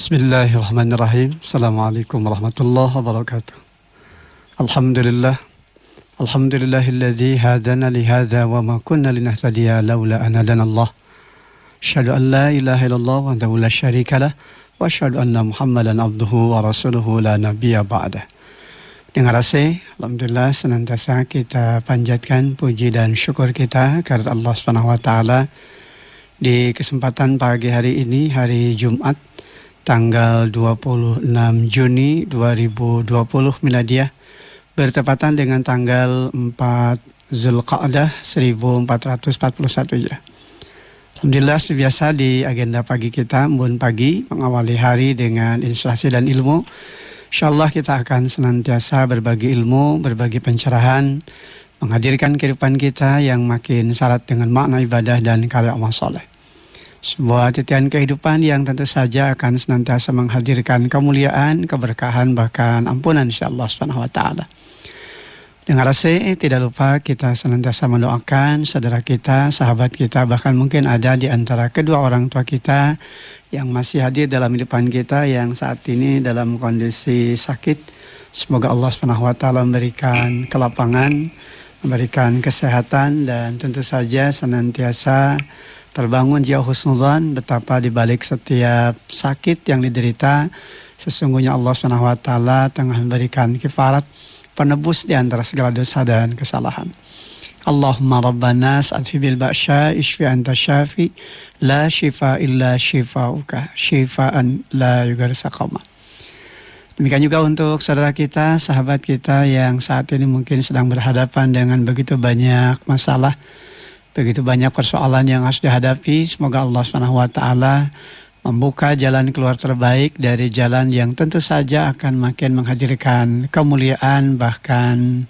Bismillahirrahmanirrahim. Assalamualaikum warahmatullahi wabarakatuh. Alhamdulillah. Alhamdulillahilladzi hadana lihadza wa ma kunna linahtadiya laula an hadanallah. Asyhadu an la ilaha illallah wahdahu la syarikalah wa asyhadu anna Muhammadan abduhu wa rasuluhu la nabiyya ba'dah. Dengan rasa, alhamdulillah senantiasa kita panjatkan puji dan syukur kita kepada Allah Subhanahu wa taala di kesempatan pagi hari ini, hari Jumat tanggal 26 Juni 2020 Miladiah, bertepatan dengan tanggal 4 Zulqa'dah 1441 Hijrah. Alhamdulillah, seperti biasa di agenda pagi kita, Embun Pagi, mengawali hari dengan inspirasi dan ilmu. InsyaAllah kita akan senantiasa berbagi ilmu, berbagi pencerahan, menghadirkan kehidupan kita yang makin syarat dengan makna ibadah dan karya amal soleh. Sebuah titian kehidupan yang tentu saja akan senantiasa menghadirkan kemuliaan, keberkahan, bahkan ampunan insyaallah subhanahu wa ta'ala. Dengan rasa tidak lupa kita senantiasa mendoakan saudara kita, sahabat kita, bahkan mungkin ada di antara kedua orang tua kita yang masih hadir dalam kehidupan kita yang saat ini dalam kondisi sakit. Semoga Allah subhanahu wa ta'ala memberikan kelapangan, memberikan kesehatan, dan tentu saja senantiasa terbangun jiwa husnuzan betapa di balik setiap sakit yang diderita sesungguhnya Allah Subhanahu wa taala tengah memberikan kifarat penebus di antara segala dosa dan kesalahan. Allahumma rabbana adhibil ba'sya ishfi anta syafi la shifa illa shifauka shifaan la yughadiru saqama. Demikian juga untuk saudara kita, sahabat kita yang saat ini mungkin sedang berhadapan dengan begitu banyak masalah, begitu banyak persoalan yang harus dihadapi. Semoga Allah Subhanahu wa taala membuka jalan keluar terbaik dari jalan yang tentu saja akan makin menghadirkan kemuliaan bahkan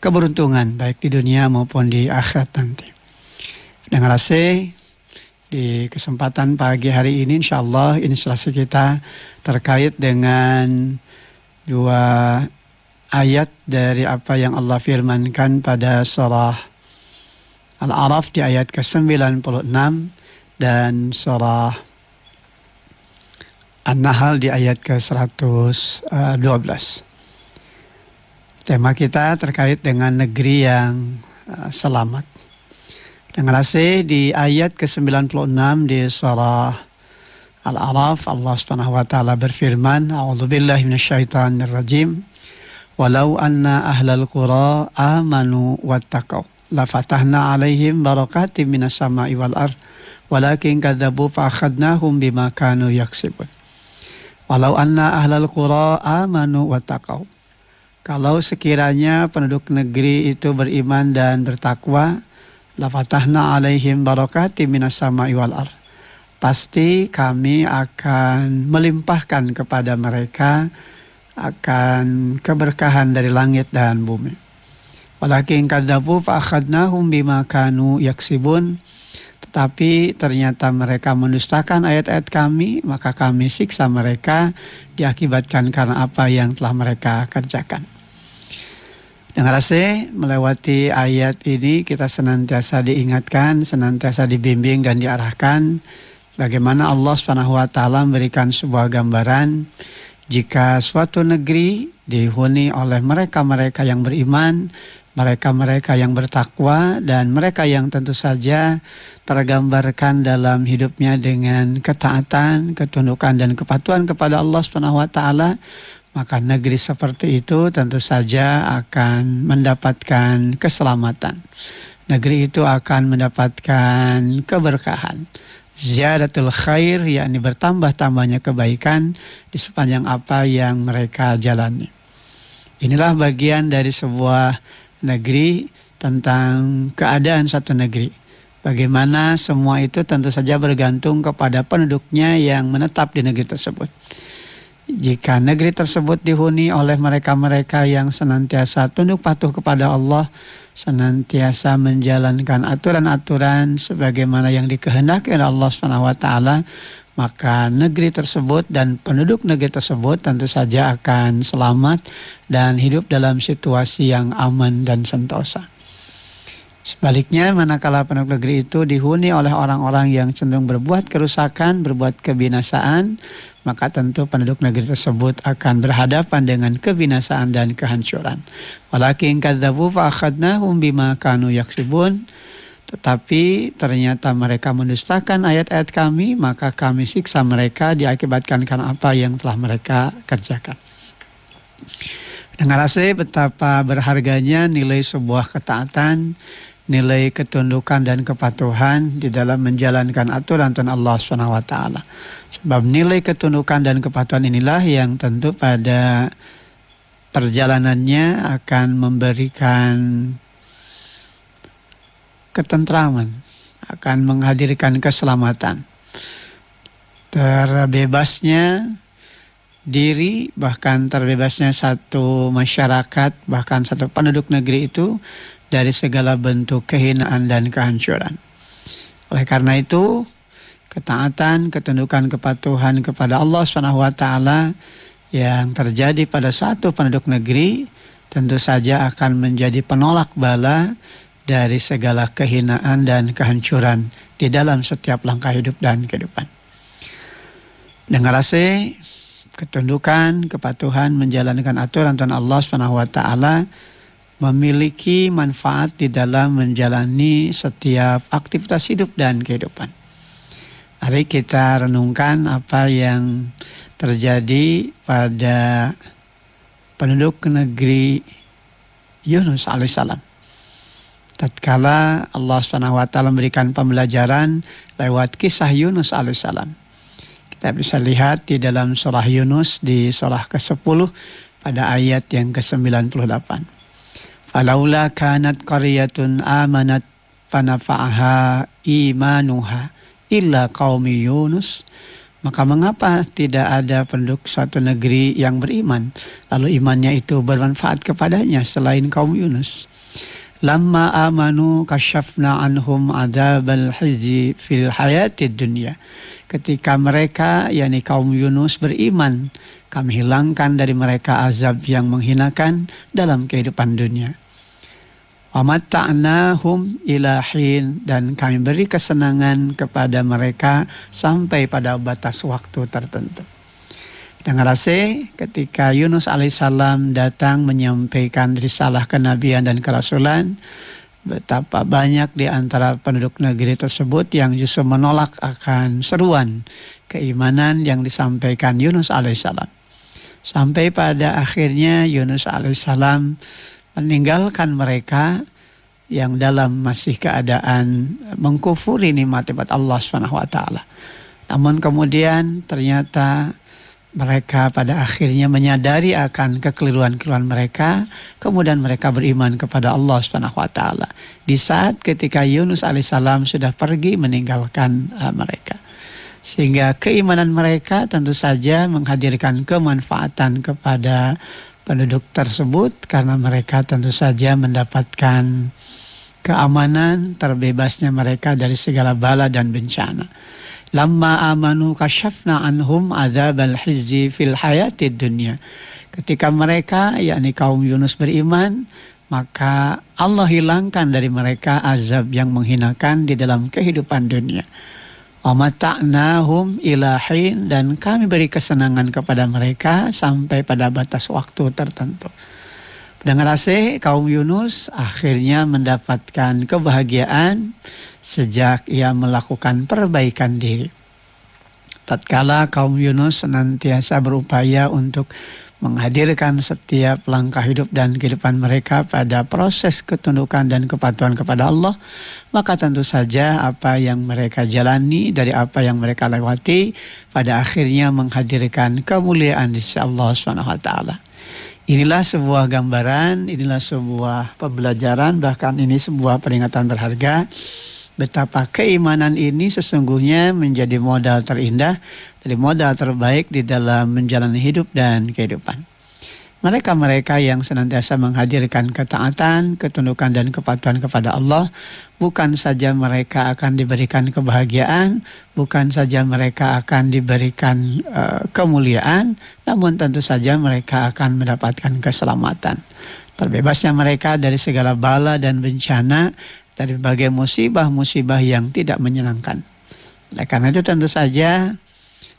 keberuntungan baik di dunia maupun di akhirat nanti. Dengan rasa di kesempatan pagi hari ini insyaallah inspirasi kita terkait dengan dua ayat dari apa yang Allah firmankan pada surah Al-A'raf di ayat ke-96 dan surah An-Nahl di ayat ke-112. Tema kita terkait dengan negeri yang selamat. Dengan rasa di ayat ke-96 di surah Al-A'raf, Allah Subhanahu wa taala berfirman, A'udzubillahi minasyaitonir rajim. Walau anna ahlal qura amanu wattaqau la fatahna alaihim barakatim minas sama'i wal ardh walakin kadzabu fa akhadnahum bima kanu yaksibun. Walau anna ahlal qura amanu wattaqau. Kalau sekiranya penduduk negeri itu beriman dan bertakwa, la fatahna alaihim barakatim minas sama'i wal ardh. Pasti kami akan melimpahkan kepada mereka akan keberkahan dari langit dan bumi. Walakin kadzabu fa akhadnahum bima kanu yaksibun. Tetapi ternyata mereka mendustakan ayat-ayat kami, maka kami siksa mereka diakibatkan karena apa yang telah mereka kerjakan. Dengan rasa melewati ayat ini kita senantiasa diingatkan, senantiasa dibimbing dan diarahkan bagaimana Allah Subhanahu wa taala memberikan sebuah gambaran jika suatu negeri dihuni oleh mereka-mereka yang beriman, mereka-mereka yang bertakwa, dan mereka yang tentu saja tergambarkan dalam hidupnya dengan ketaatan, ketundukan dan kepatuhan kepada Allah Subhanahu wa taala, maka negeri seperti itu tentu saja akan mendapatkan keselamatan. Negeri itu akan mendapatkan keberkahan. Ziyadatul khair, yakni bertambah-tambahnya kebaikan di sepanjang apa yang mereka jalani. Inilah bagian dari sebuah negeri tentang keadaan satu negeri. Bagaimana semua itu tentu saja bergantung kepada penduduknya yang menetap di negeri tersebut. Jika negeri tersebut dihuni oleh mereka-mereka yang senantiasa tunduk patuh kepada Allah, senantiasa menjalankan aturan-aturan sebagaimana yang dikehendaki oleh Allah Subhanahu wa taala, maka negeri tersebut dan penduduk negeri tersebut tentu saja akan selamat dan hidup dalam situasi yang aman dan sentosa. Sebaliknya, manakala penduduk negeri itu dihuni oleh orang-orang yang cenderung berbuat kerusakan, berbuat kebinasaan, maka tentu penduduk negeri tersebut akan berhadapan dengan kebinasaan dan kehancuran. Walakin kadzabu fa akhadnahum bima kanu yaksibun. Tetapi ternyata mereka mendustakan ayat-ayat kami, maka kami siksa mereka diakibatkan karena apa yang telah mereka kerjakan. Dengar betapa berharganya nilai sebuah ketaatan, nilai ketundukan dan kepatuhan di dalam menjalankan aturan Tuhan Allah SWT. Sebab nilai ketundukan dan kepatuhan inilah yang tentu pada perjalanannya akan memberikan ketentraman, akan menghadirkan keselamatan. Terbebasnya diri, bahkan terbebasnya satu masyarakat, bahkan satu penduduk negeri itu dari segala bentuk kehinaan dan kehancuran. Oleh karena itu, ketaatan, ketundukan, kepatuhan kepada Allah SWT yang terjadi pada satu penduduk negeri tentu saja akan menjadi penolak bala dari segala kehinaan dan kehancuran di dalam setiap langkah hidup dan kehidupan. Dengar ketundukan, kepatuhan menjalankan aturan Tuhan Allah SWT memiliki manfaat di dalam menjalani setiap aktivitas hidup dan kehidupan. Mari kita renungkan apa yang terjadi pada penduduk negeri Yunus alaihissalam. Tatkala Allah SWT memberikan pembelajaran lewat kisah Yunus alaihissalam. Kita bisa lihat di dalam surah Yunus di surah ke-10 pada ayat yang ke-98. Falaula kanat qaryatun amanat fanafa'aha imanuha illa qaumi Yunus. Maka mengapa tidak ada penduduk suatu negeri yang beriman lalu imannya itu bermanfaat kepadanya selain kaum Yunus? Lamma amanu kasyafna anhum adzabal khizy fil hayatid dunya. Ketika mereka, yakni kaum Yunus beriman, kami hilangkan dari mereka azab yang menghinakan dalam kehidupan dunia. Wa matta'nahum ila hin, dan kami beri kesenangan kepada mereka sampai pada batas waktu tertentu. Dengar ketika Yunus alaihissalam datang menyampaikan risalah kenabian dan kerasulan, betapa banyak di antara penduduk negeri tersebut yang justru menolak akan seruan keimanan yang disampaikan Yunus alaihissalam. Sampai pada akhirnya Yunus alaihissalam meninggalkan mereka yang dalam masih keadaan mengkufuri nikmat Allah SWT. Namun kemudian ternyata mereka pada akhirnya menyadari akan kekeliruan-kekeliruan mereka, kemudian mereka beriman kepada Allah SWT. Di saat ketika Yunus alaihissalam sudah pergi meninggalkan mereka. Sehingga keimanan mereka tentu saja menghadirkan kemanfaatan kepada penduduk tersebut, karena mereka tentu saja mendapatkan keamanan, terbebasnya mereka dari segala bala dan bencana. Lamma amanu kasyafna anhum adzabal khizy fil hayatid dunya. Ketika mereka, yakni kaum Yunus beriman, maka Allah hilangkan dari mereka azab yang menghinakan di dalam kehidupan dunia. Wa mata'nahum ila hin, dan kami beri kesenangan kepada mereka sampai pada batas waktu tertentu. Dengar kaum Yunus akhirnya mendapatkan kebahagiaan sejak ia melakukan perbaikan diri. Tatkala kaum Yunus senantiasa berupaya untuk menghadirkan setiap langkah hidup dan kehidupan mereka pada proses ketundukan dan kepatuhan kepada Allah, maka tentu saja apa yang mereka jalani dari apa yang mereka lewati pada akhirnya menghadirkan kemuliaan di sisi Allah SWT. Inilah sebuah gambaran, inilah sebuah pembelajaran, bahkan ini sebuah peringatan berharga betapa keimanan ini sesungguhnya menjadi modal terindah, jadi modal terbaik di dalam menjalani hidup dan kehidupan. Mereka-mereka yang senantiasa menghadirkan ketaatan, ketundukan dan kepatuhan kepada Allah, bukan saja mereka akan diberikan kebahagiaan, bukan saja mereka akan diberikan kemuliaan, namun tentu saja mereka akan mendapatkan keselamatan. Terbebasnya mereka dari segala bala dan bencana dari berbagai musibah-musibah yang tidak menyenangkan. Oleh karena itu tentu saja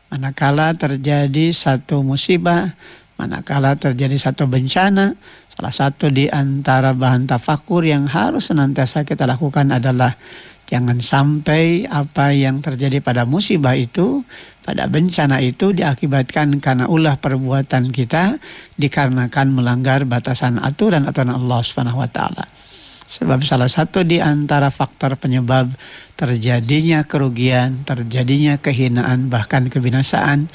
manakala terjadi satu musibah, manakala terjadi satu bencana, salah satu di antara bahan tafakur yang harus senantiasa kita lakukan adalah jangan sampai apa yang terjadi pada musibah itu, pada bencana itu diakibatkan karena ulah perbuatan kita, dikarenakan melanggar batasan aturan-aturan Allah Subhanahu wa taala. Sebab salah satu di antara faktor penyebab terjadinya kerugian, terjadinya kehinaan, bahkan kebinasaan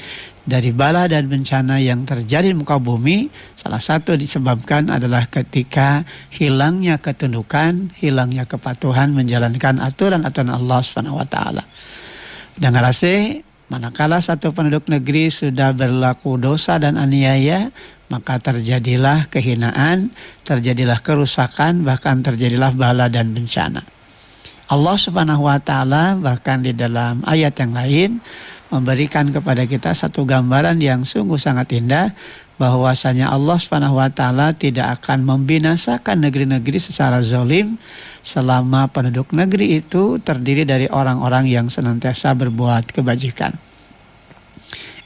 dari bala dan bencana yang terjadi di muka bumi, salah satu disebabkan adalah ketika hilangnya ketundukan, hilangnya kepatuhan menjalankan aturan-aturan Allah Subhanahu wa taala. Dengan rasa manakala satu penduduk negeri sudah berlaku dosa dan aniaya, maka terjadilah kehinaan, terjadilah kerusakan, bahkan terjadilah bala dan bencana. Allah Subhanahu wa taala bahkan di dalam ayat yang lain memberikan kepada kita satu gambaran yang sungguh sangat indah, bahwasanya Allah Subhanahu wa taala tidak akan membinasakan negeri-negeri secara zalim selama penduduk negeri itu terdiri dari orang-orang yang senantiasa berbuat kebajikan.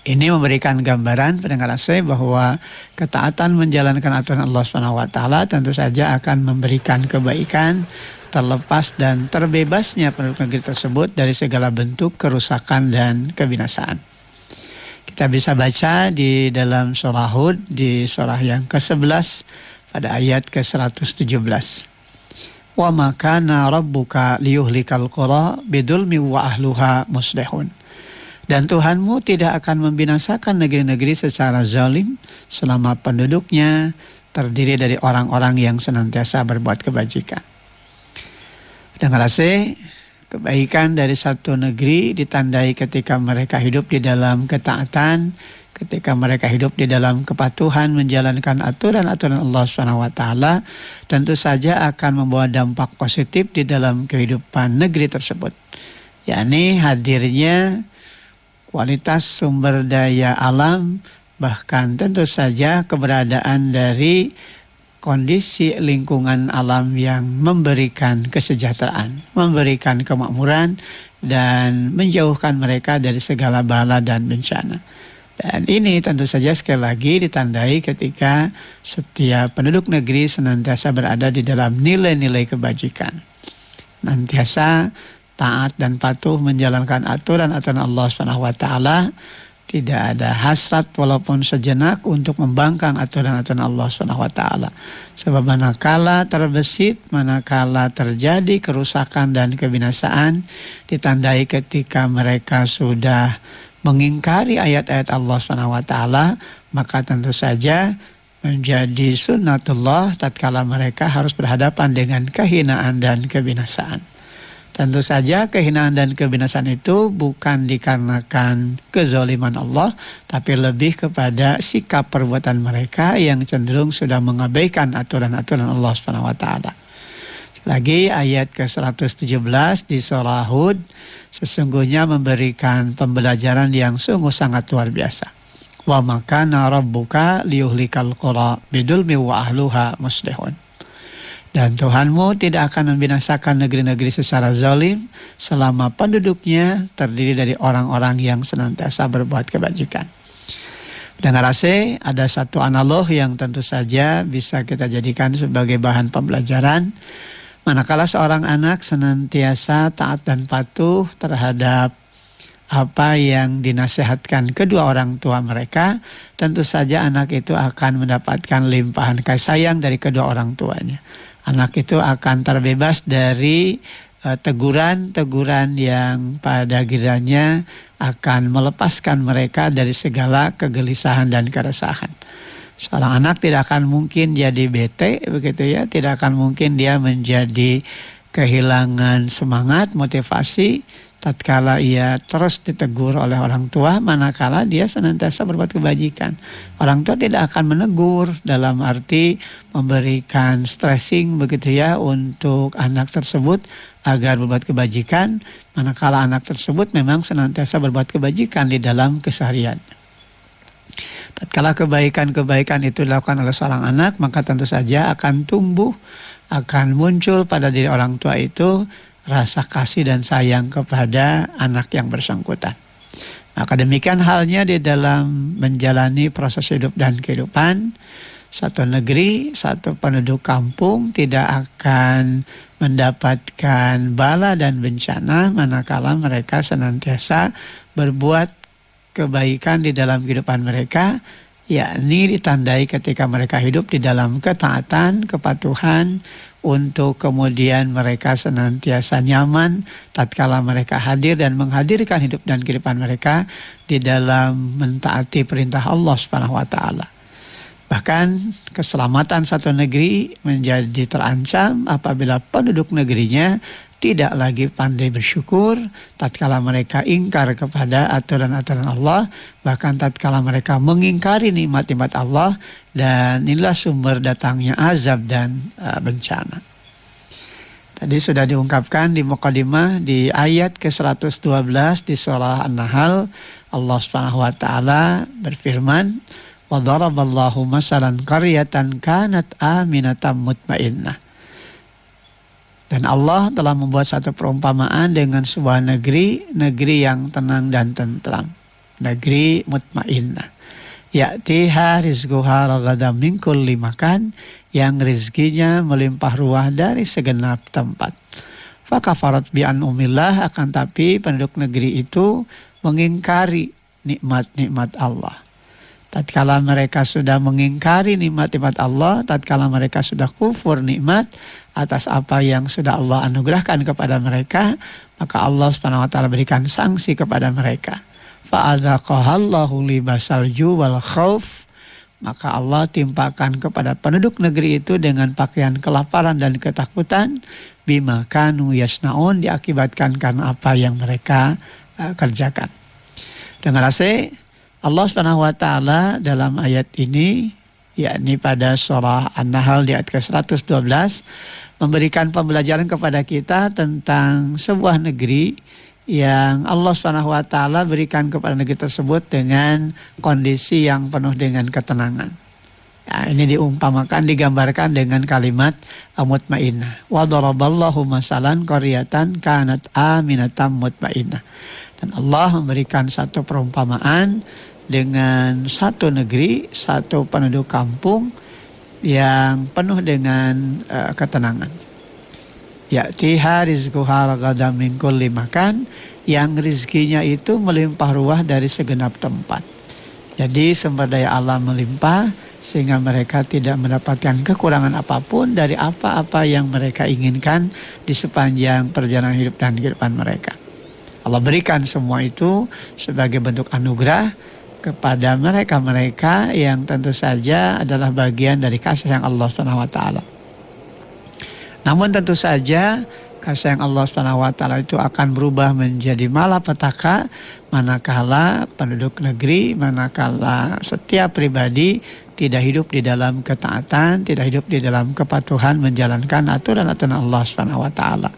Ini memberikan gambaran pendengar saya bahwa ketaatan menjalankan aturan Allah Subhanahu wa taala tentu saja akan memberikan kebaikan, terlepas dan terbebasnya penduduk negeri tersebut dari segala bentuk kerusakan dan kebinasaan. Kita bisa baca di dalam surah Hud, di surah yang ke-11 pada ayat ke-117. Wa ma kana rabbuka liyuhlikal qura bidulmi wa ahluha muslihun. Dan Tuhanmu tidak akan membinasakan negeri-negeri secara zalim selama penduduknya terdiri dari orang-orang yang senantiasa berbuat kebajikan. Dengan rasa kebaikan dari satu negeri ditandai ketika mereka hidup di dalam ketaatan, ketika mereka hidup di dalam kepatuhan menjalankan aturan-aturan Allah SWT, tentu saja akan membawa dampak positif di dalam kehidupan negeri tersebut. yakni hadirnya kualitas sumber daya alam, bahkan tentu saja keberadaan dari kondisi lingkungan alam yang memberikan kesejahteraan, memberikan kemakmuran, dan menjauhkan mereka dari segala bala dan bencana. Dan ini tentu saja sekali lagi ditandai ketika setiap penduduk negeri senantiasa berada di dalam nilai-nilai kebajikan. Senantiasa taat dan patuh menjalankan aturan-aturan Allah SWT, tidak ada hasrat walaupun sejenak untuk membangkang aturan-aturan Allah SWT. Sebab manakala terbesit, manakala terjadi kerusakan dan kebinasaan, ditandai ketika mereka sudah mengingkari ayat-ayat Allah SWT, maka tentu saja menjadi sunnatullah tatkala mereka harus berhadapan dengan kehinaan dan kebinasaan. Tentu saja kehinaan dan kebinasaan itu bukan dikarenakan kezaliman Allah, tapi lebih kepada sikap perbuatan mereka yang cenderung sudah mengabaikan aturan-aturan Allah SWT. Lagi ayat ke-117 di surah Hud sesungguhnya memberikan pembelajaran yang sungguh sangat luar biasa. Wa makana rabbuka liyuhlikal qura bidulmi wa ahluha muslihun. Dan Tuhanmu tidak akan membinasakan negeri-negeri secara zalim selama penduduknya terdiri dari orang-orang yang senantiasa berbuat kebajikan. Dengan rasa ada satu analog yang tentu saja bisa kita jadikan sebagai bahan pembelajaran. Manakala seorang anak senantiasa taat dan patuh terhadap apa yang dinasihatkan kedua orang tua mereka, tentu saja anak itu akan mendapatkan limpahan kasih sayang dari kedua orang tuanya. Anak itu akan terbebas dari teguran-teguran yang pada kiranya akan melepaskan mereka dari segala kegelisahan dan keresahan. Seorang anak tidak akan mungkin jadi bete, begitu ya, tidak akan mungkin dia menjadi kehilangan semangat, motivasi tatkala ia terus ditegur oleh orang tua, manakala dia senantiasa berbuat kebajikan. Orang tua tidak akan menegur dalam arti memberikan stressing begitu ya untuk anak tersebut agar berbuat kebajikan, manakala anak tersebut memang senantiasa berbuat kebajikan di dalam keseharian. Tatkala kebaikan-kebaikan itu dilakukan oleh seorang anak, maka tentu saja akan tumbuh, akan muncul pada diri orang tua itu rasa kasih dan sayang kepada anak yang bersangkutan. Maka demikian halnya di dalam menjalani proses hidup dan kehidupan. Satu negeri, satu penduduk kampung tidak akan mendapatkan bala dan bencana manakala mereka senantiasa berbuat kebaikan di dalam kehidupan mereka, yakni ditandai ketika mereka hidup di dalam ketaatan, kepatuhan, untuk kemudian mereka senantiasa nyaman tatkala mereka hadir dan menghadirkan hidup dan kehidupan mereka di dalam mentaati perintah Allah Subhanahu wa taala. Bahkan keselamatan satu negeri menjadi terancam apabila penduduk negerinya tidak lagi pandai bersyukur tatkala mereka ingkar kepada aturan-aturan Allah, bahkan tatkala mereka mengingkari nikmat-nikmat Allah, dan inilah sumber datangnya azab dan bencana. Tadi sudah diungkapkan di mukadimah di ayat ke-112 di surah An-Nahl, Allah Subhanahu wa taala berfirman, "Wa daraballahu masalan qaryatan kanat aminatan mutmainnah." Dan Allah telah membuat satu perumpamaan dengan sebuah negeri yang tenang dan tentram, negeri mutmainnah. Ya'tiha rizquha ragadan min kulli makan, yang rizkinya melimpah ruah dari segenap tempat. Fakafarat bi an'umillah, akan tapi penduduk negeri itu mengingkari nikmat-nikmat Allah. Tatkala mereka sudah mengingkari nikmat-nikmat Allah, tatkala mereka sudah kufur nikmat atas apa yang sudah Allah anugerahkan kepada mereka, maka Allah Subhanahu wa taala berikan sanksi kepada mereka. Fa'adzaqahallahu libasal ju wal khauf, maka Allah timpakan kepada penduduk negeri itu dengan pakaian kelaparan dan ketakutan, bima kanu yasnaun, diakibatkan karena apa yang mereka kerjakan. Dengan rasa Allah Subhanahu wa taala dalam ayat ini, yakni pada surah An-Nahl di ayat ke-112, memberikan pembelajaran kepada kita tentang sebuah negeri yang Allah Subhanahu wa taala berikan kepada negeri tersebut dengan kondisi yang penuh dengan ketenangan. Ya, ini diumpamakan, digambarkan dengan kalimat mutmainnah. Wa daraballahu masalan qaryatan kanat aminatan mutmainnah. Dan Allah memberikan satu perumpamaan dengan satu negeri, satu penduduk kampung yang penuh dengan ketenangan. Ya'tiha rizquha ragadan min kulli makan, yang rizkinya itu melimpah ruah dari segenap tempat. Jadi sumber daya alam melimpah sehingga mereka tidak mendapatkan kekurangan apapun dari apa-apa yang mereka inginkan di sepanjang perjalanan hidup dan kehidupan mereka. Allah berikan semua itu sebagai bentuk anugerah kepada mereka-mereka yang tentu saja adalah bagian dari kasih sayang Allah Subhanahu wa taala. Namun tentu saja kasih sayang Allah Subhanahu wa taala itu akan berubah menjadi malapetaka manakala penduduk negeri, manakala setiap pribadi tidak hidup di dalam ketaatan, tidak hidup di dalam kepatuhan menjalankan aturan-aturan Allah Subhanahu wa taala.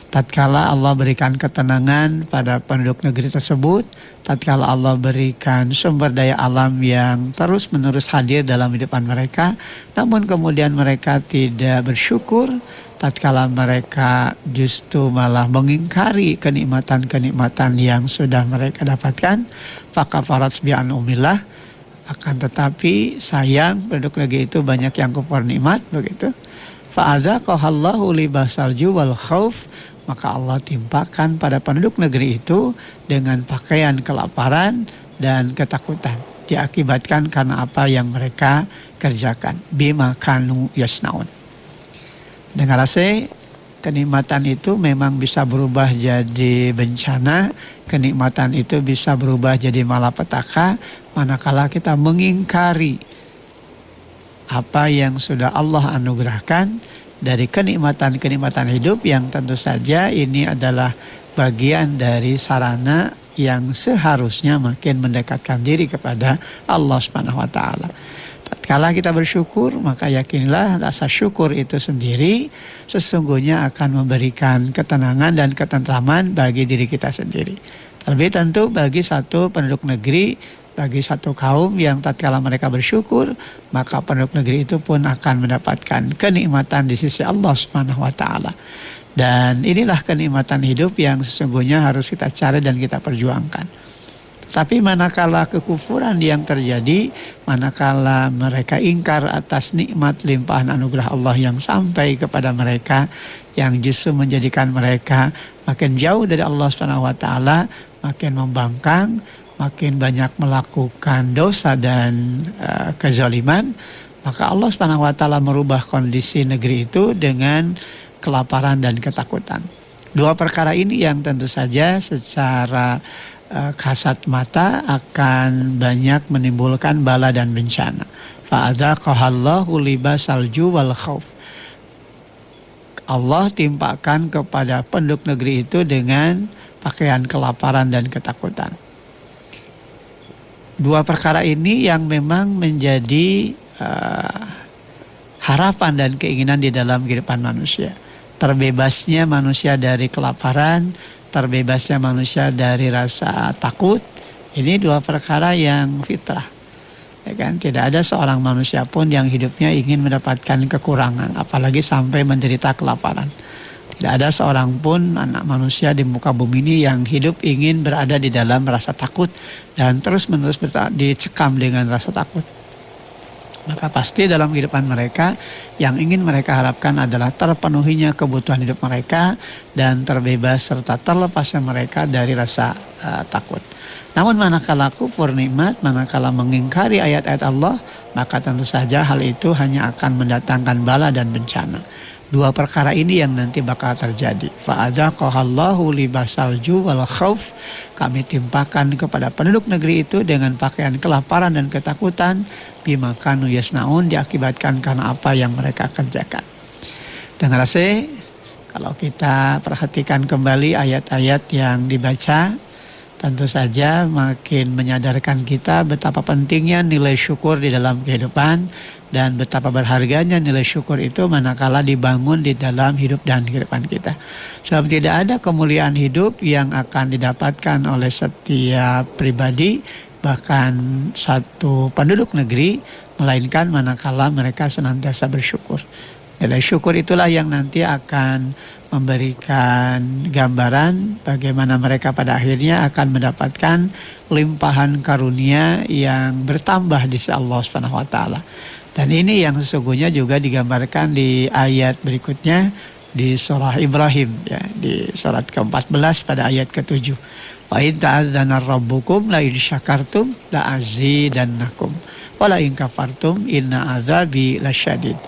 Tatkala Allah berikan ketenangan pada penduduk negeri tersebut, tatkala Allah berikan sumber daya alam yang terus-menerus hadir dalam kehidupan mereka, namun kemudian mereka tidak bersyukur, tatkala mereka justru malah mengingkari kenikmatan-kenikmatan yang sudah mereka dapatkan, fakafarat bi an'umillah, akan tetapi sayang penduduk negeri itu banyak yang kufur nikmat, begitu. Fa'adzaqahallahu libasal ju wal khauf, maka Allah timpakan pada penduduk negeri itu dengan pakaian kelaparan dan ketakutan, diakibatkan karena apa yang mereka kerjakan, bima kanu yasnaun. Dengan rasa kenikmatan itu memang bisa berubah jadi bencana, kenikmatan itu bisa berubah jadi malapetaka manakala kita mengingkari apa yang sudah Allah anugerahkan dari kenikmatan-kenikmatan hidup yang tentu saja ini adalah bagian dari sarana yang seharusnya makin mendekatkan diri kepada Allah Subhanahu wa taala. Tatkala kita bersyukur, maka yakinlah rasa syukur itu sendiri sesungguhnya akan memberikan ketenangan dan ketentraman bagi diri kita sendiri. Terlebih tentu bagi satu penduduk negeri, bagi satu kaum yang tatkala mereka bersyukur, maka penduduk negeri itu pun akan mendapatkan kenikmatan di sisi Allah Subhanahu wa taala. Dan inilah kenikmatan hidup yang sesungguhnya harus kita cari dan kita perjuangkan. Tapi manakala kekufuran yang terjadi, manakala mereka ingkar atas nikmat limpahan anugerah Allah yang sampai kepada mereka, yang justru menjadikan mereka makin jauh dari Allah Subhanahu wa taala, makin membangkang, makin banyak melakukan dosa dan kezaliman, maka Allah Subhanahu wa taala merubah kondisi negeri itu dengan kelaparan dan ketakutan. Dua perkara ini yang tentu saja secara kasat mata akan banyak menimbulkan bala dan bencana. Fa'adzaqahallahu libasal ju wal khauf. Allah timpakan kepada penduduk negeri itu dengan pakaian kelaparan dan ketakutan. Dua perkara ini yang memang menjadi harapan dan keinginan di dalam kehidupan manusia. Terbebasnya manusia dari kelaparan, terbebasnya manusia dari rasa takut. Ini dua perkara yang fitrah. Ya kan? Tidak ada seorang manusia pun yang hidupnya ingin mendapatkan kekurangan, apalagi sampai menderita kelaparan. Tidak ada seorang pun anak manusia di muka bumi ini yang hidup ingin berada di dalam rasa takut dan terus-menerus dicekam dengan rasa takut. Maka pasti dalam kehidupan mereka yang ingin mereka harapkan adalah terpenuhinya kebutuhan hidup mereka dan terbebas serta terlepasnya mereka dari rasa takut. Namun manakala kufur nikmat, manakala mengingkari ayat-ayat Allah, maka tentu saja hal itu hanya akan mendatangkan bala dan bencana. Dua perkara ini yang nanti bakal terjadi. Fa'adzaqahallahu libasal ju wal khauf. Kami timpakan kepada penduduk negeri itu dengan pakaian kelaparan dan ketakutan, bima kanu yasnaun, diakibatkan karena apa yang mereka kerjakan. Dengar kalau kita perhatikan kembali ayat-ayat yang dibaca, tentu saja makin menyadarkan kita betapa pentingnya nilai syukur di dalam kehidupan dan betapa berharganya nilai syukur itu manakala dibangun di dalam hidup dan kehidupan kita. Sebab tidak ada kemuliaan hidup yang akan didapatkan oleh setiap pribadi, bahkan satu penduduk negeri, melainkan manakala mereka senantiasa bersyukur. Nilai syukur itulah yang nanti akan memberikan gambaran bagaimana mereka pada akhirnya akan mendapatkan limpahan karunia yang bertambah di sisi Allah Subhanahu wa taala. Dan ini yang sesungguhnya juga digambarkan di ayat berikutnya di surah Ibrahim, ya, di surat ke-14 pada ayat ke-7. Wa in ta'adzana rabbukum la in syakartum la azidannakum wa la in kafartum inna azabi lasyadid.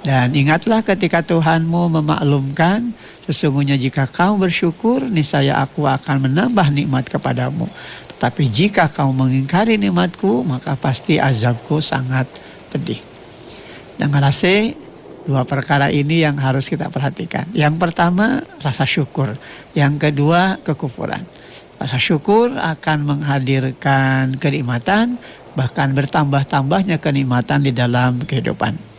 Dan ingatlah ketika Tuhanmu memaklumkan, sesungguhnya jika kamu bersyukur, niscaya aku akan menambah nikmat kepadamu. Tetapi jika kamu mengingkari nikmatku, maka pasti azabku sangat pedih. Dengan dua perkara ini yang harus kita perhatikan. Yang pertama, rasa syukur. Yang kedua, kekufuran. Rasa syukur akan menghadirkan kenikmatan, bahkan bertambah-tambahnya kenikmatan di dalam kehidupan.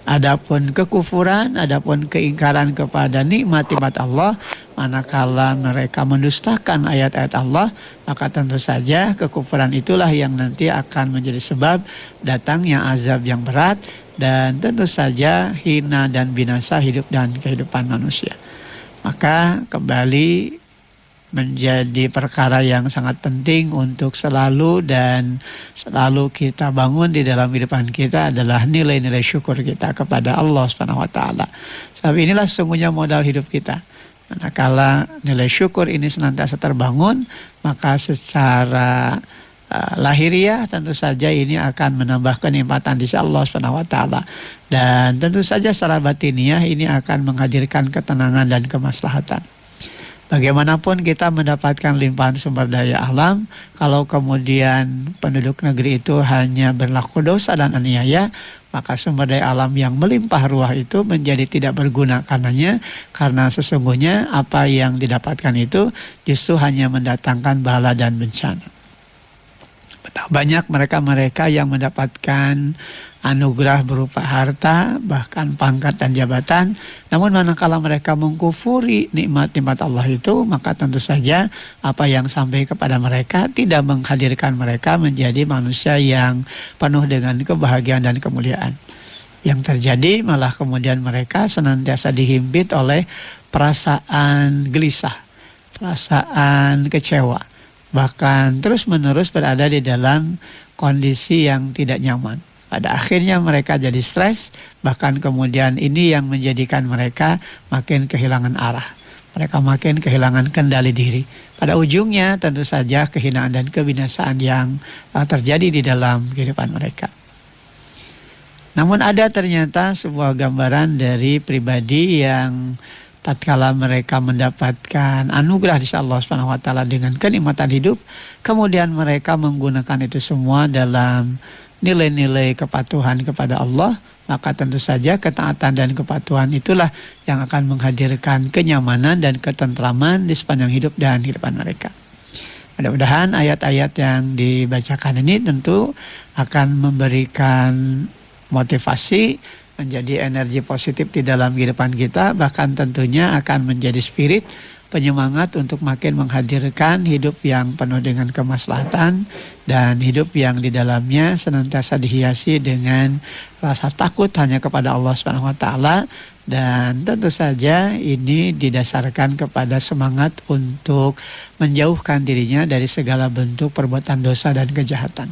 Adapun kekufuran, adapun keingkaran kepada nikmat-nikmat Allah, manakala mereka mendustakan ayat-ayat Allah, maka tentu saja kekufuran itulah yang nanti akan menjadi sebab datangnya azab yang berat dan tentu saja hina dan binasa hidup dan kehidupan manusia. Maka kembali menjadi perkara yang sangat penting untuk selalu kita bangun di dalam kehidupan kita adalah nilai-nilai syukur kita kepada Allah Subhanahu wa taala. Sebab inilah sesungguhnya modal hidup kita. Manakala nilai syukur ini senantiasa terbangun, maka secara lahiriah tentu saja ini akan menambah kenikmatan di sisi Allah Subhanahu wa taala. Dan tentu saja secara batiniah ini akan menghadirkan ketenangan dan kemaslahatan. Bagaimanapun kita mendapatkan limpahan sumber daya alam, kalau kemudian penduduk negeri itu hanya berlaku dosa dan aniaya, maka sumber daya alam yang melimpah ruah itu menjadi tidak berguna karenanya, karena sesungguhnya apa yang didapatkan itu justru hanya mendatangkan bala dan bencana. Betapa banyak mereka-mereka yang mendapatkan anugerah berupa harta, bahkan pangkat dan jabatan. Namun manakala mereka mengkufuri nikmat-nikmat Allah itu, maka tentu saja apa yang sampai kepada mereka tidak menghadirkan mereka menjadi manusia yang penuh dengan kebahagiaan dan kemuliaan. Yang terjadi malah kemudian mereka senantiasa dihimpit oleh perasaan gelisah, perasaan kecewa, bahkan terus-menerus berada di dalam kondisi yang tidak nyaman. Pada akhirnya mereka jadi stres, bahkan kemudian ini yang menjadikan mereka makin kehilangan arah. Mereka makin kehilangan kendali diri. Pada ujungnya tentu saja kehinaan dan kebinasaan yang terjadi di dalam kehidupan mereka. Namun ada ternyata sebuah gambaran dari pribadi yang tatkala mereka mendapatkan anugerah dari Allah Subhanahu wa taala dengan kenikmatan hidup, kemudian mereka menggunakan itu semua dalam nilai-nilai kepatuhan kepada Allah, maka tentu saja ketaatan dan kepatuhan itulah yang akan menghadirkan kenyamanan dan ketentraman di sepanjang hidup dan kehidupan mereka. Mudah-mudahan ayat-ayat yang dibacakan ini tentu akan memberikan motivasi, menjadi energi positif di dalam kehidupan kita, bahkan tentunya akan menjadi spirit penyemangat untuk makin menghadirkan hidup yang penuh dengan kemaslahatan dan hidup yang di dalamnya senantiasa dihiasi dengan rasa takut hanya kepada Allah Subhanahu wa taala, dan tentu saja ini didasarkan kepada semangat untuk menjauhkan dirinya dari segala bentuk perbuatan dosa dan kejahatan.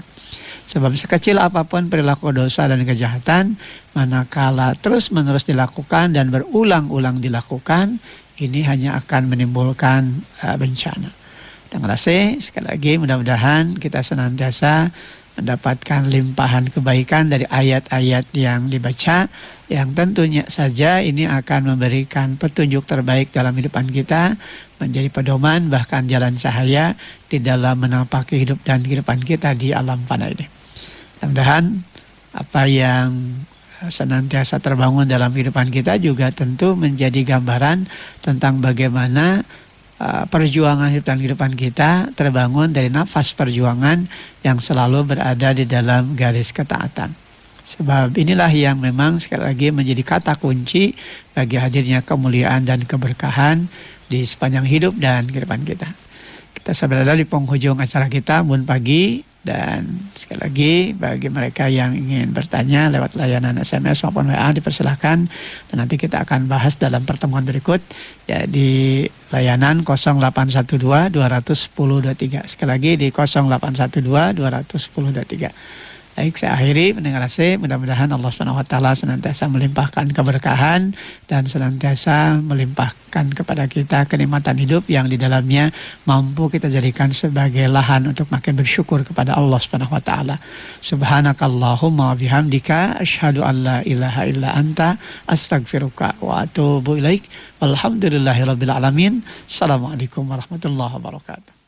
Sebab sekecil apapun perilaku dosa dan kejahatan, manakala terus-menerus dilakukan dan berulang-ulang dilakukan, ini hanya akan menimbulkan bencana. Dan sekali lagi mudah-mudahan kita senantiasa mendapatkan limpahan kebaikan dari ayat-ayat yang dibaca, yang tentunya saja ini akan memberikan petunjuk terbaik dalam kehidupan kita, menjadi pedoman bahkan jalan cahaya di dalam menapaki hidup dan kehidupan kita di alam fana ini. Mudah-mudahan apa yang senantiasa terbangun dalam kehidupan kita juga tentu menjadi gambaran tentang bagaimana perjuangan hidup dan kehidupan kita terbangun dari nafas perjuangan yang selalu berada di dalam garis ketaatan. Sebab inilah yang memang sekali lagi menjadi kata kunci bagi hadirnya kemuliaan dan keberkahan di sepanjang hidup dan kehidupan kita. Kita berada di penghujung acara kita Embun Pagi. Dan sekali lagi bagi mereka yang ingin bertanya lewat layanan SMS maupun WA dipersilahkan, dan nanti kita akan bahas dalam pertemuan berikut ya di layanan 0812 210 23. Sekali lagi di 0812 210 23. Baik, saya akhiri mendengar mudah-mudahan Allah SWT senantiasa melimpahkan keberkahan dan senantiasa melimpahkan kepada kita kenikmatan hidup yang di dalamnya mampu kita jadikan sebagai lahan untuk makin bersyukur kepada Allah SWT. Subhanakallahumma bihamdika asyhadu an la ilaha illa anta astaghfiruka wa atubu ilaik. Walhamdulillahirabbil alamin. Assalamualaikum warahmatullahi wabarakatuh.